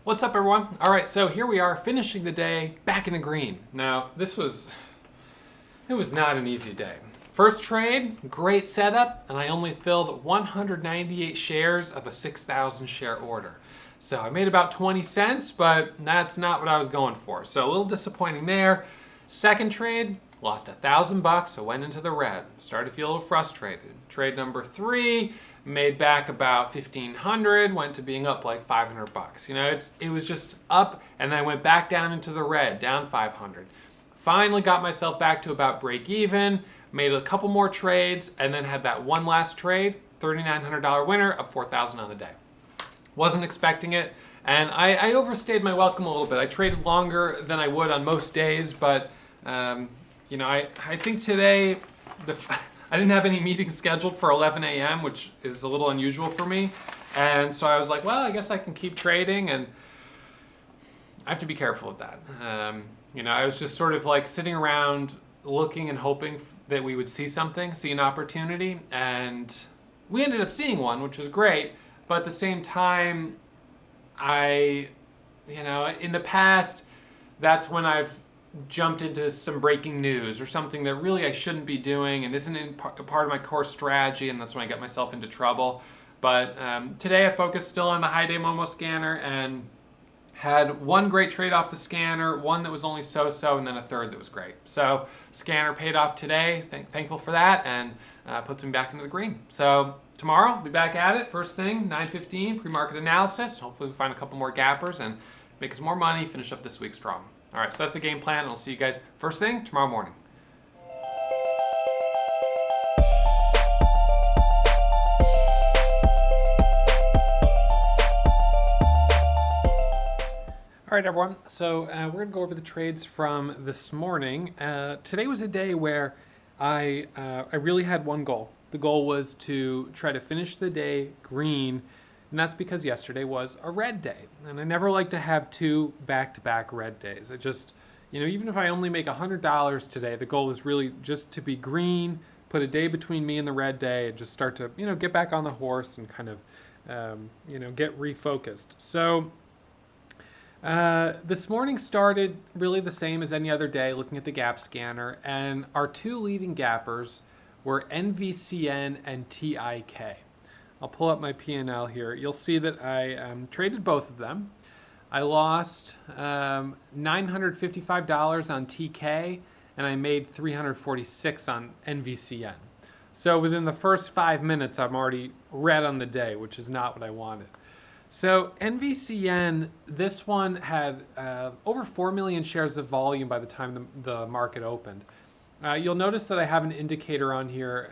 What's up, everyone? All right, so here we are finishing the day back in the green. Now, it was not an easy day. First trade, great setup, and I only filled 198 shares of a 6,000 share order. So I made about 20 cents, but that's not what I was going for. So a little disappointing there. Second trade, lost $1,000, so went into the red. Started to feel a little frustrated. Trade number 3, made back about 1,500, went to being up like $500. It was just up, and then I went back down into the red, down 500. Finally got myself back to about break even, made a couple more trades, and then had that one last trade, $3,900 winner, up 4,000 on the day. Wasn't expecting it, and I overstayed my welcome a little bit. I traded longer than I would on most days, but I think today I didn't have any meetings scheduled for 11 a.m., which is a little unusual for me, and so I was like, well, I guess I can keep trading, and I have to be careful with that. I was just sort of like sitting around looking and hoping that we would see an opportunity, and we ended up seeing one, which was great. But at the same time, in the past, that's when I've jumped into some breaking news or something that really I shouldn't be doing and isn't a part of my core strategy, and that's when I get myself into trouble. But today I focused still on the high day Momo scanner and had one great trade off the scanner, one that was only so-so, and then a third that was great. So scanner paid off today, thankful for that, and puts me back into the green. So tomorrow, I'll be back at it, first thing, 9:15, pre-market analysis. Hopefully we find a couple more gappers and make some more money, finish up this week strong. All right, so that's the game plan, and I'll see you guys first thing tomorrow morning. All right, everyone. So we're going to go over the trades from this morning. Today was a day where I really had one goal. The goal was to try to finish the day green, and that's because yesterday was a red day. And I never like to have two back-to-back red days. I just, even if I only make $100 today, the goal is really just to be green, put a day between me and the red day, and just start to, get back on the horse and kind of, get refocused. So this morning started really the same as any other day, looking at the gap scanner, and our two leading gappers were NVCN and TIK. I'll pull up my P&L here. You'll see that I traded both of them. I lost $955 on TK, and I made $346 on NVCN. So within the first 5 minutes, I'm already red on the day, which is not what I wanted. So NVCN, this one had over 4 million shares of volume by the time the market opened. You'll notice that I have an indicator on here.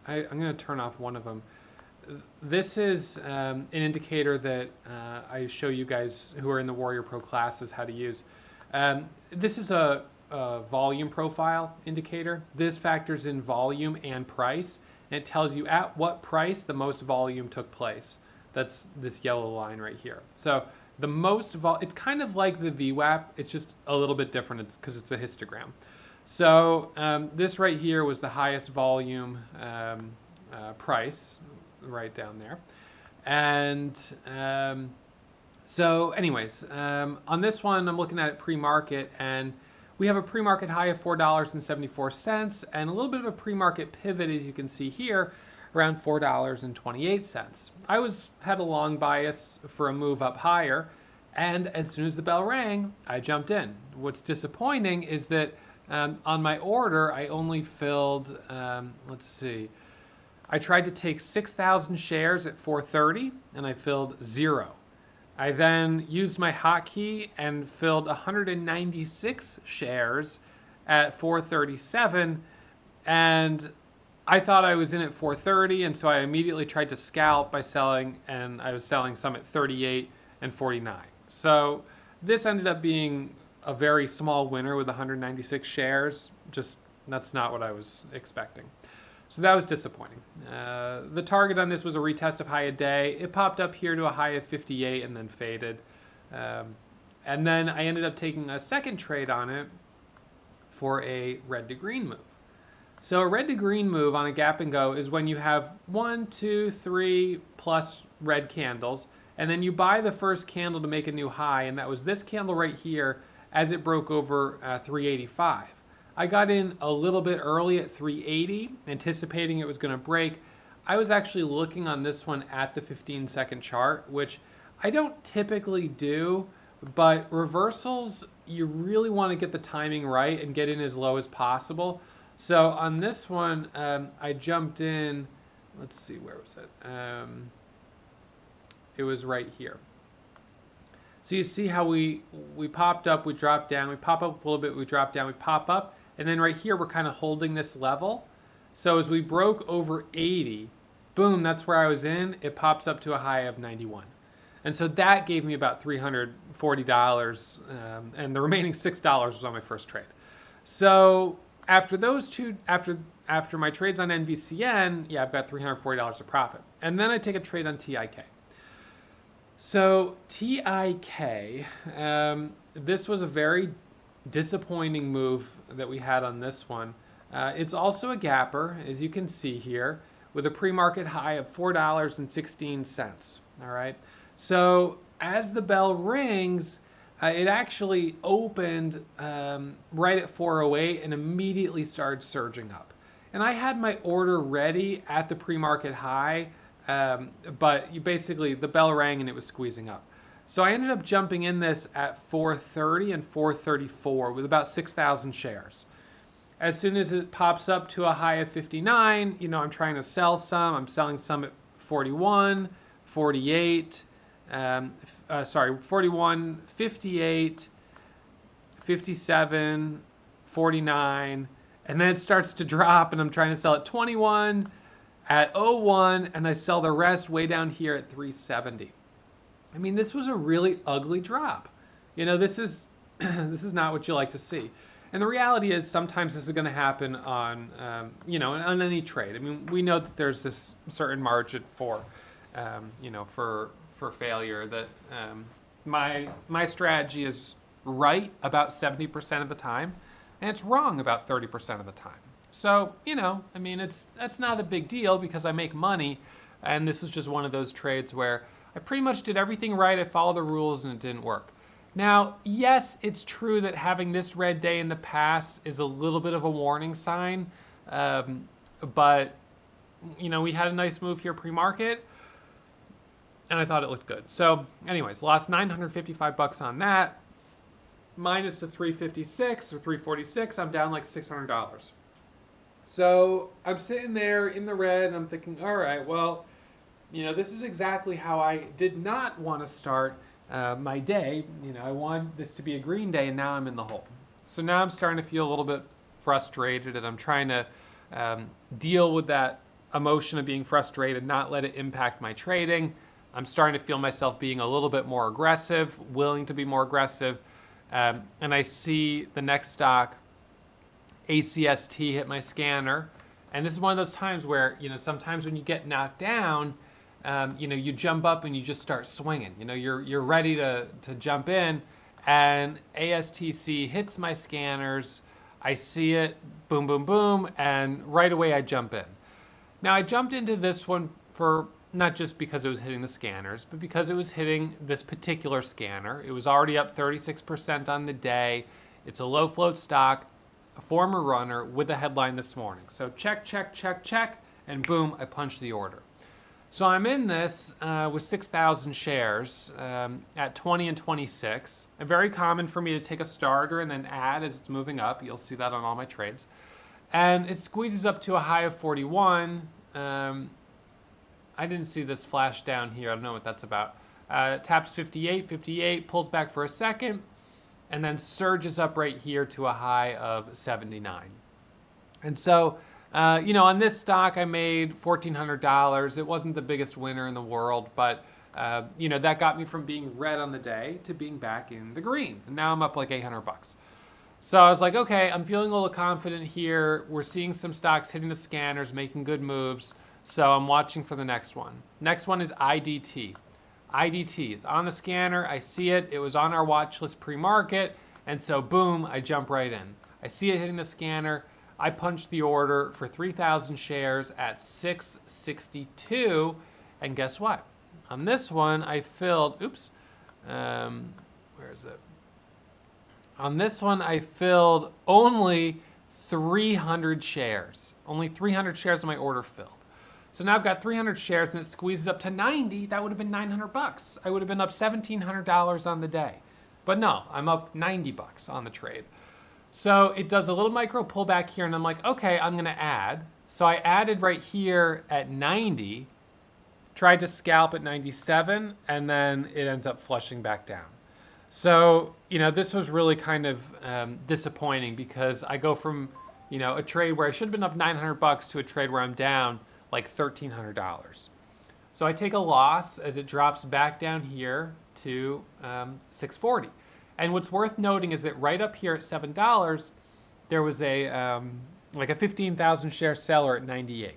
I'm going to turn off one of them. This is an indicator that I show you guys who are in the Warrior Pro classes how to use. This is a volume profile indicator. This factors in volume and price, and it tells you at what price the most volume took place. That's this yellow line right here. So the most it's kind of like the VWAP. It's just a little bit different because it's a histogram. So this right here was the highest volume price right down there. And so anyways, on this one, I'm looking at it pre-market, and we have a pre-market high of $4.74 and a little bit of a pre-market pivot, as you can see here, around $4.28. I had a long bias for a move up higher, and as soon as the bell rang, I jumped in. What's disappointing is that on my order, I only filled, I tried to take 6,000 shares at 4:30, and I filled 0. I then used my hotkey and filled 196 shares at 4:37, and I thought I was in at 4:30, and so I immediately tried to scalp by selling, and I was selling some at 38 and 49. So this ended up being a very small winner with 196 shares. Just, that's not what I was expecting. So that was disappointing. The target on this was a retest of high a day. It popped up here to a high of 58 and then faded. And then I ended up taking a second trade on it for a red to green move. So a red to green move on a gap and go is when you have 1, 2, 3 plus red candles, And then you buy the first candle to make a new high, and that was this candle right here as it broke over 385. I got in a little bit early at 380, anticipating it was going to break. I was actually looking on this one at the 15-second chart, which I don't typically do, but reversals, you really want to get the timing right and get in as low as possible. So on this one, I jumped in, let's see, where was it? It was right here. So you see how we popped up, we dropped down, we pop up a little bit, we drop down, we pop up, and then right here we're kind of holding this level. So as we broke over 80, boom, that's where I was in. It pops up to a high of 91. And so that gave me about $340, and the remaining $6 was on my first trade. So after those two, after my trades on NVCN, yeah, I've got $340 of profit. And then I take a trade on TIK. So TIK, this was a very disappointing move that we had on this one. It's also a gapper, as you can see here, with a pre-market high of $4.16. All right. So as the bell rings, it actually opened right at 408 and immediately started surging up. And I had my order ready at the pre-market high, but basically the bell rang and it was squeezing up. So I ended up jumping in this at 430 and 434 with about 6,000 shares. As soon as it pops up to a high of 59, I'm trying to sell some. I'm selling some at 41, 48, 41, 58, 57, 49, and then it starts to drop and I'm trying to sell at 21, at 01, and I sell the rest way down here at 370. I mean, this was a really ugly drop. This is this is not what you like to see. And the reality is sometimes this is going to happen on, on any trade. I mean, we know that there's this certain margin for, for failure. That my strategy is right about 70% of the time, and it's wrong about 30% of the time. So, that's not a big deal because I make money, and this was just one of those trades where I pretty much did everything right. I followed the rules, and it didn't work. Now, yes, it's true that having this red day in the past is a little bit of a warning sign, but we had a nice move here pre-market, and I thought it looked good. So, anyways, lost $955 on that, minus the 356 or 346. I'm down like $600. So I'm sitting there in the red, and I'm thinking, all right, well, this is exactly how I did not want to start my day. I wanted this to be a green day, and now I'm in the hole. So now I'm starting to feel a little bit frustrated, and I'm trying to deal with that emotion of being frustrated, not let it impact my trading. I'm starting to feel myself being a little bit more aggressive, willing to be more aggressive. And I see the next stock, ACST, hit my scanner. And this is one of those times where, sometimes when you get knocked down, you jump up and you just start swinging. You're ready to jump in, and ASTC hits my scanners. I see it, boom, boom, boom, and right away I jump in. Now I jumped into this one for not just because it was hitting the scanners, but because it was hitting this particular scanner. It was already up 36% on the day. It's a low float stock, a former runner with a headline this morning. So check, check, check, check, and boom, I punched the order. So I'm in this with 6,000 shares at 20 and 26. Very common for me to take a starter and then add as it's moving up. You'll see that on all my trades. And it squeezes up to a high of 41. I didn't see this flash down here. I don't know what that's about. Taps 58, 58, pulls back for a second, and then surges up right here to a high of 79. And so, on this stock, I made $1,400. It wasn't the biggest winner in the world, but, that got me from being red on the day to being back in the green. And now I'm up like $800. So I was like, okay, I'm feeling a little confident here. We're seeing some stocks hitting the scanners, making good moves. So I'm watching for the next one. Next one is IDT. IDT, it's on the scanner. I see it. It was on our watch list pre-market. And so boom, I jump right in. I see it hitting the scanner. I punched the order for 3,000 shares at 662. And guess what? On this one, I filled, where is it? On this one, I filled only 300 shares. Only 300 shares of my order filled. So now I've got 300 shares and it squeezes up to 90. That would have been $900. I would have been up $1,700 on the day. But no, I'm up $90 on the trade. So it does a little micro pullback here and I'm like, okay, I'm gonna add. So I added right here at 90, tried to scalp at 97, and then it ends up flushing back down. So, this was really kind of disappointing because I go from, a trade where I should have been up $900 to a trade where I'm down like $1,300. So I take a loss as it drops back down here to 640. And what's worth noting is that right up here at $7, there was a like a 15,000 share seller at 98.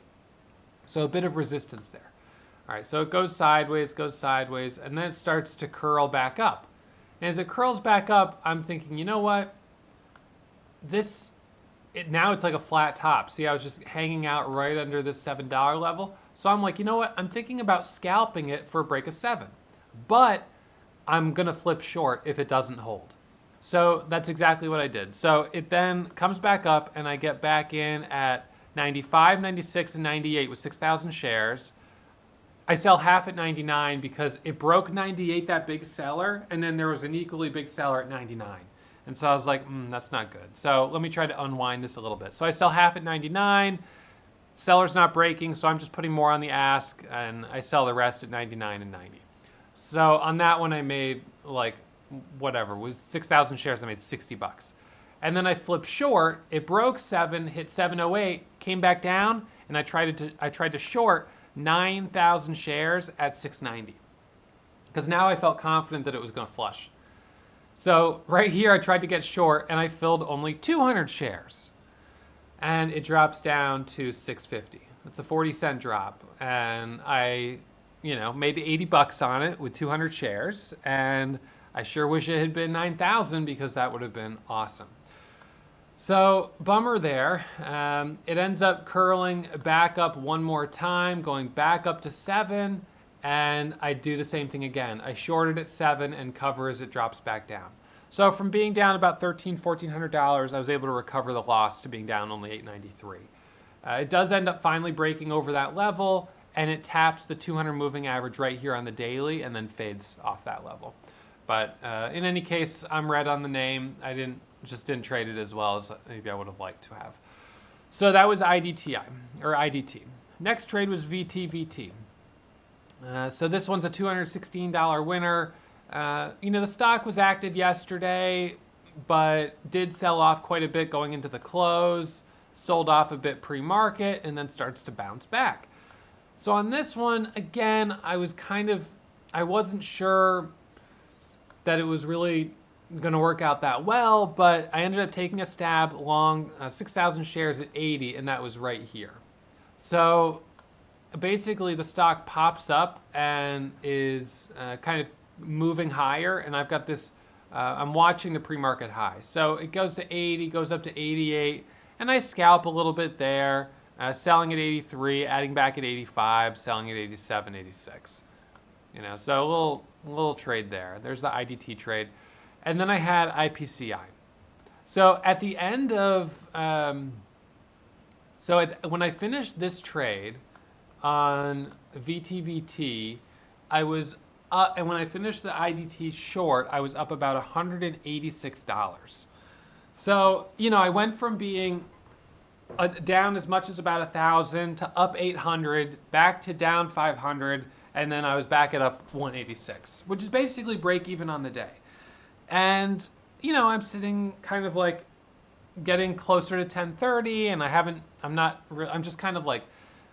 So a bit of resistance there. All right, so it goes sideways, and then it starts to curl back up. And as it curls back up, I'm thinking, you know what? Now it's like a flat top. See, I was just hanging out right under this $7 level. So I'm like, you know what? I'm thinking about scalping it for a break of 7. But I'm gonna flip short if it doesn't hold. So that's exactly what I did. So it then comes back up and I get back in at 95, 96, and 98 with 6,000 shares. I sell half at 99 because it broke 98, that big seller, and then there was an equally big seller at 99. And so I was like, that's not good. So let me try to unwind this a little bit. So I sell half at 99, seller's not breaking, so I'm just putting more on the ask, and I sell the rest at 99 and 90. So on that one I made like, whatever, it was 6,000 shares, I made $60. And then I flipped short, it broke 7, hit 708, came back down, and I tried to short 9,000 shares at 690. Because now I felt confident that it was gonna flush. So right here I tried to get short and I filled only 200 shares. And it drops down to 650. It's a 40-cent drop. And I, made $80 on it with 200 shares. And I sure wish it had been 9,000 because that would have been awesome. So bummer there. It ends up curling back up one more time, going back up to 7, and I do the same thing again. I shorted at 7 and cover as it drops back down. So from being down about $1,400, I was able to recover the loss to being down only $893. It does end up finally breaking over that level, and it taps the 200 moving average right here on the daily and then fades off that level. But in any case, I'm red on the name. I just didn't trade it as well as maybe I would have liked to have. So that was IDT. Next trade was VTVT. So this one's a $216 winner. The stock was active yesterday, but did sell off quite a bit going into the close, sold off a bit pre-market, and then starts to bounce back. So on this one, again, I wasn't sure that it was really going to work out that well, but I ended up taking a stab long 6,000 shares at 80, and that was right here. So basically the stock pops up and is kind of moving higher, and I've got this, I'm watching the pre-market high. So it goes to 80, goes up to 88, and I scalp a little bit there, selling at 83, adding back at 85, selling at 87, 86. So a little trade there. There's the IDT trade. And then I had IPCI. So at the end of, when I finished this trade on VTVT, I was up, and when I finished the IDT short, I was up about $186. So, I went from being down as much as about 1,000 to up 800, back to down 500, and then I was back at up 186, which is basically break even on the day. And, I'm sitting kind of like getting closer to 1030, and I'm just kind of like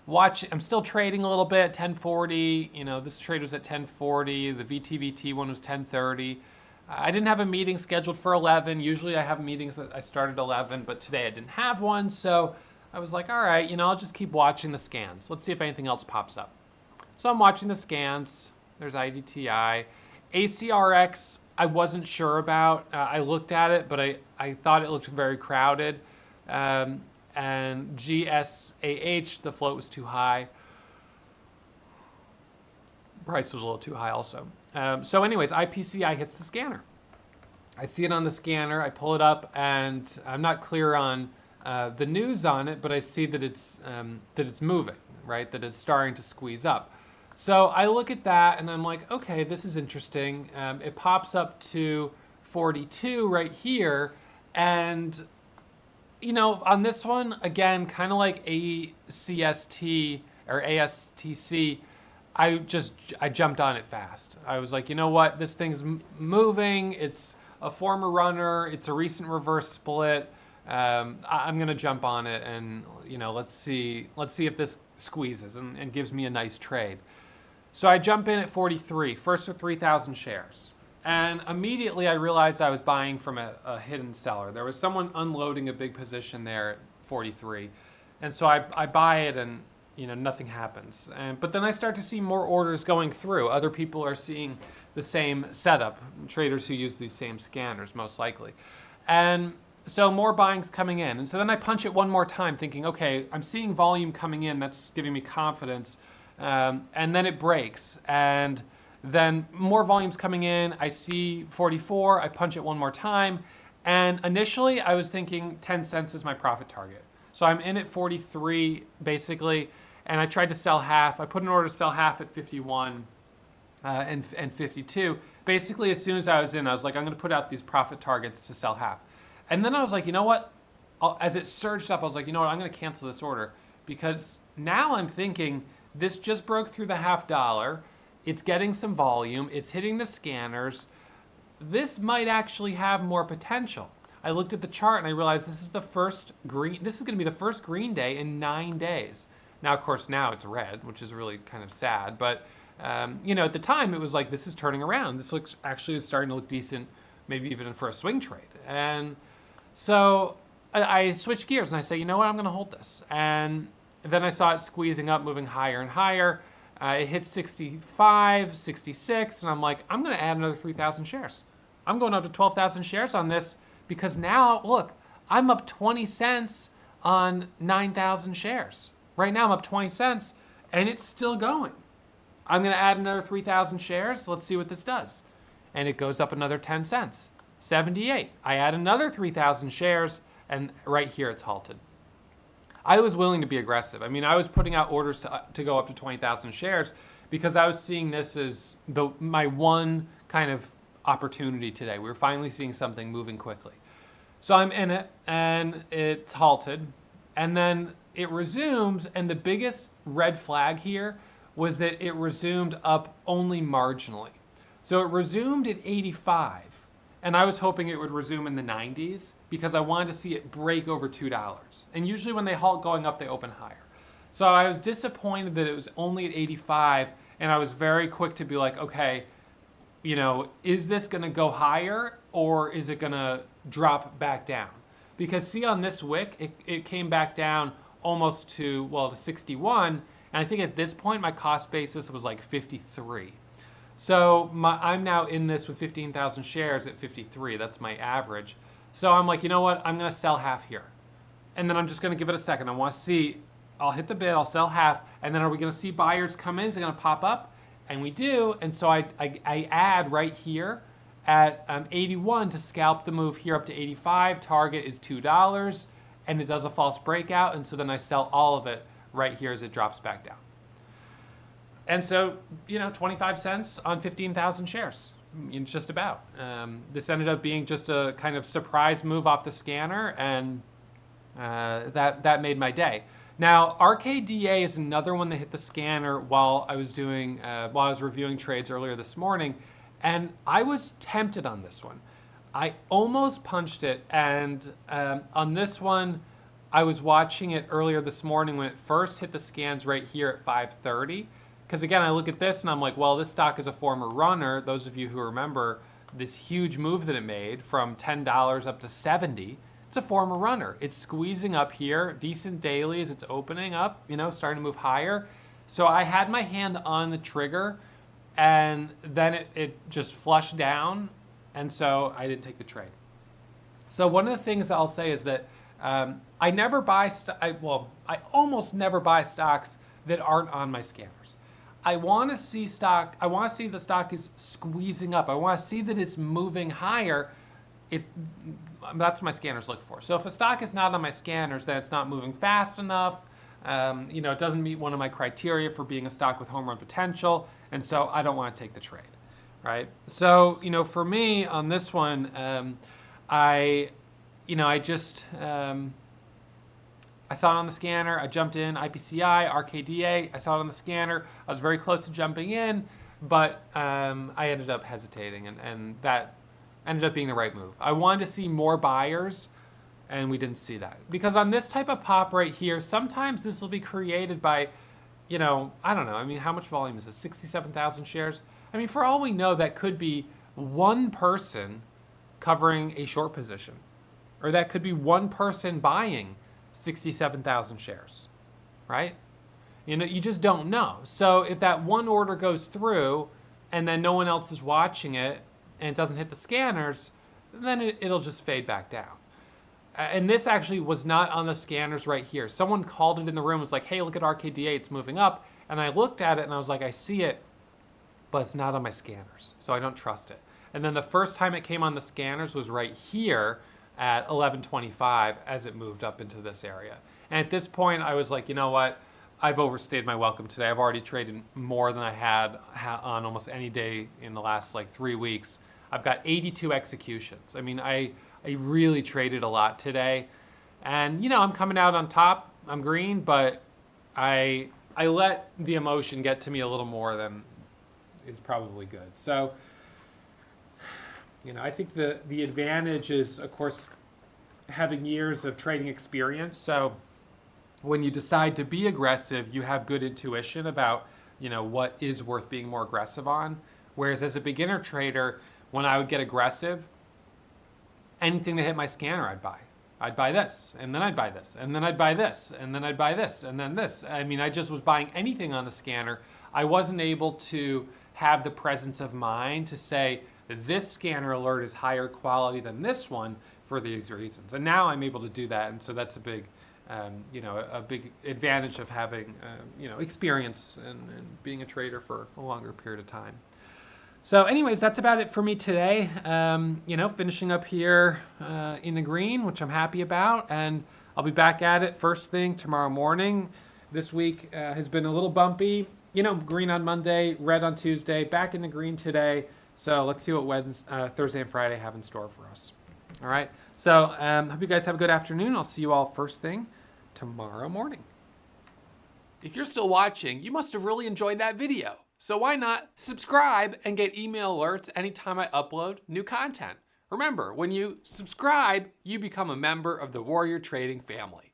watching. I'm still trading a little bit, 1040. This trade was at 1040. The VTVT one was 1030. I didn't have a meeting scheduled for 11. Usually I have meetings that I start at 11, but today I didn't have one. So I was like, all right, I'll just keep watching the scans. Let's see if anything else pops up. So I'm watching the scans. There's IDTI. ACRX, I wasn't sure about. I looked at it, but I thought it looked very crowded. And GSAH, the float was too high. Price was a little too high also. So anyways, IPCI hits the scanner. I see it on the scanner. I pull it up, and I'm not clear on the news on it, but I see that it's moving, right? That it's starting to squeeze up. So I look at that, and I'm like, okay, this is interesting. It pops up to 42 right here, and on this one, again, kind of like ACST or ASTC, I jumped on it fast. I was like, you know what? This thing's moving. It's a former runner. It's a recent reverse split. I'm going to jump on it, and let's see if this squeezes and gives me a nice trade. So I jump in at 43, first with 3,000 shares. And immediately I realized I was buying from a hidden seller. There was someone unloading a big position there at 43. And so I buy it, and nothing happens. But then I start to see more orders going through. Other people are seeing the same setup, traders who use these same scanners most likely. And so more buying's coming in. And so then I punch it one more time thinking, okay, I'm seeing volume coming in. That's giving me confidence. And then it breaks, and then more volume's coming in. I see 44, I punch it one more time. And initially I was thinking 10 cents is my profit target. So I'm in at 43 basically, and I tried to sell half. I put an order to sell half at 51 and 52. Basically, as soon as I was in, I was like, I'm gonna put out these profit targets to sell half. And then I was like, you know what? As it surged up, I was like, you know what? I'm gonna cancel this order, because now I'm thinking, this just broke through the $0.50. It's getting some volume. It's hitting the scanners. This might actually have more potential. I looked at the chart and I realized this is the first green. This is going to be the first green day in 9 days. Now, of course, now it's red, which is really kind of sad. But at the time, it was like, this is turning around. This looks actually is starting to look decent, maybe even for a swing trade. And so I switched gears and I say, you know what? I'm going to hold this. And then I saw it squeezing up, moving higher and higher. It hit 65, 66, and I'm like, I'm going to add another 3,000 shares. I'm going up to 12,000 shares on this, because now, look, I'm up 20 cents on 9,000 shares. Right now I'm up 20 cents, and it's still going. I'm going to add another 3,000 shares. Let's see what this does. And it goes up another 10 cents. 78. I add another 3,000 shares, and right here it's halted. I was willing to be aggressive. I mean, I was putting out orders to go up to 20,000 shares because I was seeing this as my one kind of opportunity today. We were finally seeing something moving quickly. So I'm in it, and it's halted, and then it resumes, and the biggest red flag here was that it resumed up only marginally. So it resumed at 85, and I was hoping it would resume in the 90s, because I wanted to see it break over $2. And usually when they halt going up, they open higher. So I was disappointed that it was only at 85, and I was very quick to be like, okay, is this gonna go higher, or is it gonna drop back down? Because see, on this wick, it came back down almost to 61, and I think at this point my cost basis was like 53. So I'm now in this with 15,000 shares at 53, that's my average. So I'm like, you know what? I'm going to sell half here. And then I'm just going to give it a second. I want to see, I'll hit the bid, I'll sell half, and then are we going to see buyers come in? Is it going to pop up? And we do. And so I add right here at 81 to scalp the move here up to 85. Target is $2, and it does a false breakout. And so then I sell all of it right here as it drops back down. And so, 25 cents on 15,000 shares. Just about. This ended up being just a kind of surprise move off the scanner, and that made my day. Now, RKDA is another one that hit the scanner while I was reviewing trades earlier this morning, and I was tempted on this one. I almost punched it, and on this one, I was watching it earlier this morning when it first hit the scans right here at 5:30. Because again, I look at this and I'm like, well, this stock is a former runner. Those of you who remember this huge move that it made from $10 up to 70, it's a former runner. It's squeezing up here, decent dailies, it's opening up, starting to move higher. So I had my hand on the trigger, and then it just flushed down, and so I didn't take the trade. So one of the things that I'll say is that I never buy, I almost never buy stocks that aren't on my scanners. I want to see the stock is squeezing up. I want to see that it's moving higher. That's what my scanners look for. So if a stock is not on my scanners, then it's not moving fast enough. It doesn't meet one of my criteria for being a stock with home run potential, and so I don't want to take the trade, right? So, for me on this one, I saw it on the scanner. I jumped in, IPCI, RKDA. I saw it on the scanner. I was very close to jumping in, but I ended up hesitating, and that ended up being the right move. I wanted to see more buyers, and we didn't see that. Because on this type of pop right here, sometimes this will be created by, I don't know. I mean, how much volume is this? 67,000 shares? I mean, for all we know, that could be one person covering a short position, or that could be one person buying 67,000 shares, right? You just don't know. So if that one order goes through and then no one else is watching it and it doesn't hit the scanners, then it'll just fade back down. And this actually was not on the scanners right here. Someone called it in the room, was like, hey, look at RKDA, it's moving up. And I looked at it and I was like, I see it, but it's not on my scanners, so I don't trust it. And then the first time it came on the scanners was right here at 11:25 as it moved up into this area. And at this point, I was like, you know what? I've overstayed my welcome today. I've already traded more than I had on almost any day in the last 3 weeks. I've got 82 executions. I mean, I really traded a lot today. And, I'm coming out on top. I'm green, but I let the emotion get to me a little more than is probably good. So, I think the advantage is, of course, having years of trading experience. So when you decide to be aggressive, you have good intuition about, what is worth being more aggressive on. Whereas as a beginner trader, when I would get aggressive, anything that hit my scanner, I'd buy. I'd buy this, and then I'd buy this, and then I'd buy this, and then I'd buy this, and then this. I mean, I just was buying anything on the scanner. I wasn't able to have the presence of mind to say, this scanner alert is higher quality than this one for these reasons. And now I'm able to do that, and so that's a big, a big advantage of having, experience and being a trader for a longer period of time. So anyways, that's about it for me today. Finishing up here in the green, which I'm happy about, and I'll be back at it first thing tomorrow morning. This week has been a little bumpy. Green on Monday, red on Tuesday, back in the green today. So let's see what Thursday and Friday have in store for us. All right. So hope you guys have a good afternoon. I'll see you all first thing tomorrow morning. If you're still watching, you must have really enjoyed that video. So why not subscribe and get email alerts anytime I upload new content? Remember, when you subscribe, you become a member of the Warrior Trading family.